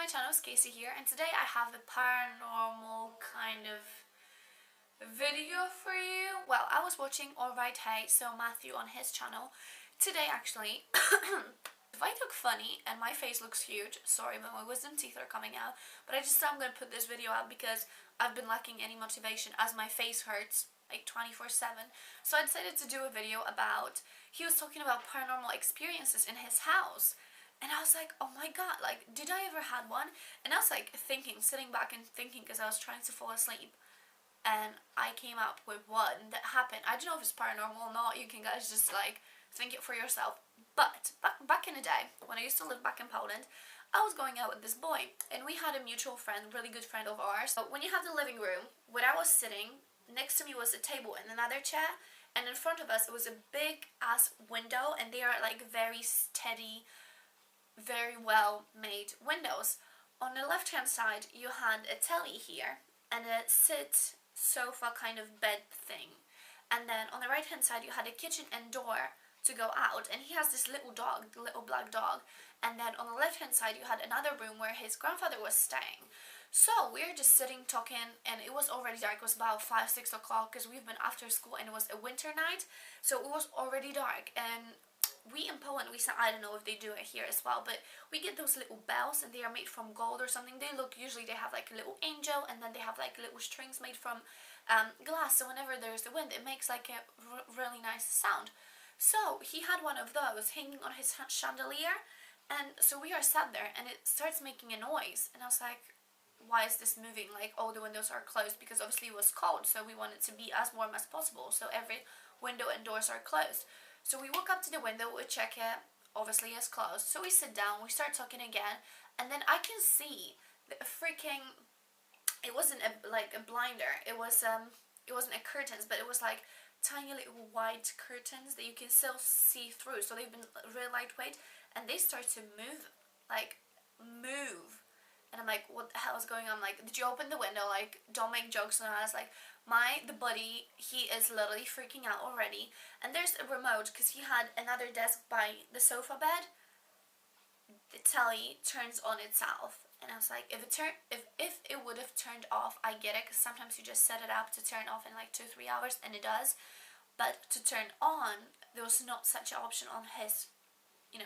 my channel, it's Casey here, and today I have a paranormal kind of video for you. Well, I was watching Alright Hey, so Matthew on his channel today actually. If I look funny and my face looks huge, sorry, but my wisdom teeth are coming out, but I just thought I'm going to put this video out because I've been lacking any motivation as my face hurts like 24/7. So I decided to do a video about, he was talking about paranormal experiences in his house. And I was like, oh my god, like, did I ever had one? And I was like thinking, sitting back and thinking because I was trying to fall asleep. And I came up with one that happened. I don't know if it's paranormal or not. You can guys just like think it for yourself. But back in the day, when I used to live back in Poland, I was going out with this boy. And we had a mutual friend, really good friend of ours. But when you have the living room, where I was sitting, next to me was a table and another chair. And in front of us, it was a big ass window. And they are like very steady, very well made windows. On the left hand side you had a telly here and a sofa kind of bed thing, and then on the right hand side you had a kitchen and door to go out, and he has this little dog, the little black dog, and then on the left hand side you had another room where his grandfather was staying. So we were just sitting talking, and it was already dark. It was about 5-6 o'clock because we've been after school and it was a winter night, so it was already dark. And we in Poland, I don't know if they do it here as well, but we get those little bells and they are made from gold or something. They have like a little angel, and then they have like little strings made from glass, so whenever there's the wind it makes like a really nice sound. So he had one of those hanging on his chandelier, and so we are sat there and it starts making a noise, and I was like, why is this moving? Like, all the windows are closed because obviously it was cold, so we want it to be as warm as possible, so every window and doors are closed. So we walk up to the window, we check it, obviously it's closed. So we sit down, we start talking again, and then I can see the freaking, it wasn't like a blinder, it wasn't a curtains, but it was like tiny little white curtains that you can still see through. So they've been really lightweight, and they start to move, like move. And I'm like, what the hell is going on? Like, did you open the window? Like, don't make jokes on us. Like, the buddy, he is literally freaking out already. And there's a remote, because he had another desk by the sofa bed. The telly turns on itself. And I was like, if it would have turned off, I get it, because sometimes you just set it up to turn off in like 2-3 hours, and it does. But to turn on, there was not such an option on his,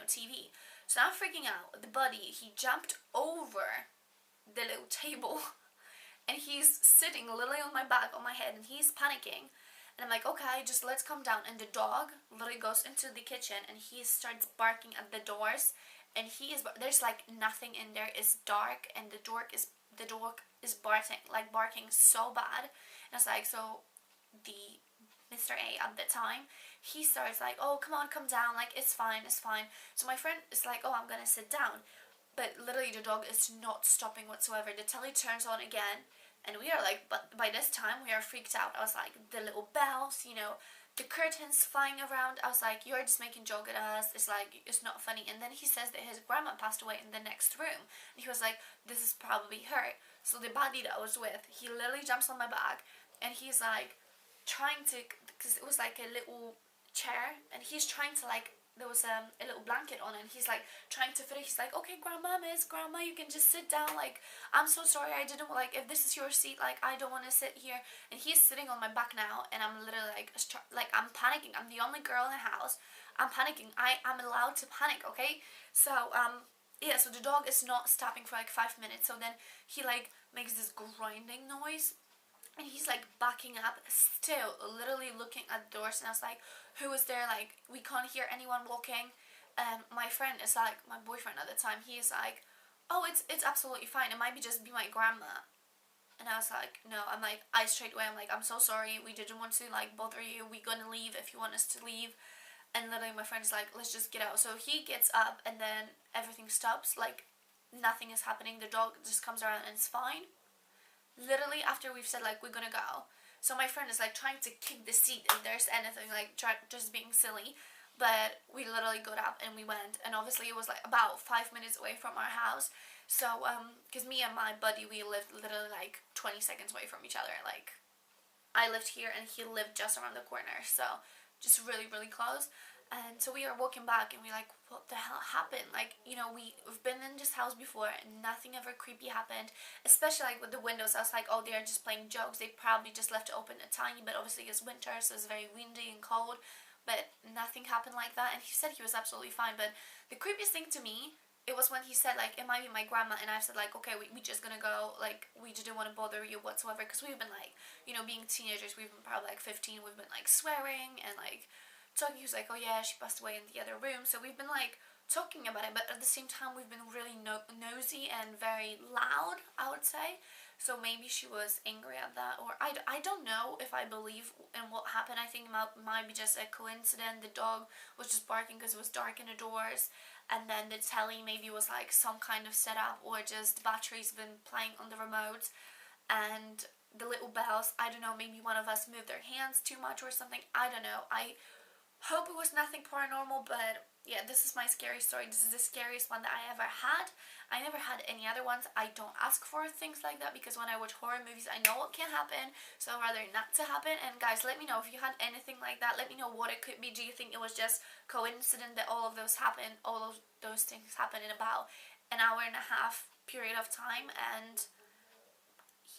TV. So I'm freaking out. The buddy, he jumped over the little table and he's sitting literally on my back, on my head, and he's panicking. And I'm like, okay, just let's calm down. And the dog literally goes into the kitchen and he starts barking at the doors, and there's like nothing in there. It's dark, and the dog is barking so bad. And I was like, so the Mr. A at the time, he starts like, oh, come on, come down, like, it's fine. So my friend is like, oh, I'm gonna sit down. But literally the dog is not stopping whatsoever. The telly turns on again, and we are like, but by this time we are freaked out. I was like, the little bells, the curtains flying around. I was like, you're just making joke at us. It's like, it's not funny. And then he says that his grandma passed away in the next room. And he was like, this is probably her. So the buddy that I was with, he literally jumps on my back, and he's like trying to, because it was like a little chair, and he's trying to, like, there was a little blanket on it, and he's like trying to fit it. He's like, okay, grandma, you can just sit down, like, I'm so sorry, I didn't, like, if this is your seat, like, I don't want to sit here. And he's sitting on my back now, and I'm literally like I'm panicking. I'm the only girl in the house. I'm panicking. I'm allowed to panic, okay? So yeah, so the dog is not stopping for like 5 minutes. So then he like makes this grinding noise, and he's like backing up, still literally looking at the doors. And I was like, who is there? Like, we can't hear anyone walking. And my friend is like, my boyfriend at the time, he is like, oh, it's absolutely fine, it might just be my grandma. And I was like, no. I'm like, straight away, I'm like, I'm so sorry, we didn't want to like bother you, we're gonna leave if you want us to leave. And literally my friend is like, let's just get out. So he gets up, and then everything stops, like nothing is happening. The dog just comes around and it's fine. Literally after we've said like we're gonna go, so my friend is like trying to kick the seat if there's anything, like just being silly. But we literally got up and we went, and obviously it was like about 5 minutes away from our house. So because me and my buddy, we lived literally like 20 seconds away from each other. Like, I lived here and he lived just around the corner, so just really, really close. And so we are walking back and we're like, what the hell happened? Like, you know, we've been in this house before and nothing ever creepy happened. Especially like with the windows. I was like, oh, they're just playing jokes. They probably just left it open a tiny bit. Obviously it's winter, so it's very windy and cold. But nothing happened like that. And he said he was absolutely fine. But the creepiest thing to me, it was when he said like, it might be my grandma. And I've said like, okay, we just gonna go. Like, we just didn't want to bother you whatsoever. Because we've been like, you know, being teenagers, we've been probably like 15. We've been like swearing and like talking. He was like, oh yeah, she passed away in the other room. So we've been like talking about it, but at the same time we've been really nosy and very loud, I would say. So maybe she was angry at that, or I don't know if I believe in what happened. I think it might be just a coincidence. The dog was just barking because it was dark in the doors, and then the telly maybe was like some kind of setup, or just the batteries been playing on the remote, and the little bells, I don't know, maybe one of us moved their hands too much or something. I don't know. I hope it was nothing paranormal, but yeah, this is my scary story. This is the scariest one that I ever had. I never had any other ones. I don't ask for things like that because when I watch horror movies, I know what can happen, so I'd rather not to happen. And guys, let me know if you had anything like that. Let me know what it could be. Do you think it was just coincidence that all of those happened, all of those things happened in about an hour and a half period of time? And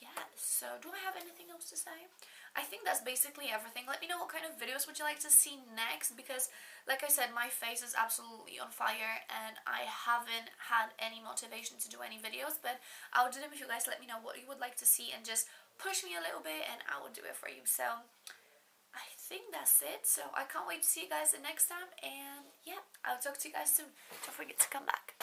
yeah, so do I have anything else to say? I think that's basically everything. Let me know what kind of videos would you like to see next, because like I said, my face is absolutely on fire and I haven't had any motivation to do any videos, but I'll do them if you guys let me know what you would like to see and just push me a little bit and I will do it for you. So I think that's it. So I can't wait to see you guys the next time, and yeah, I'll talk to you guys soon. Don't forget to come back.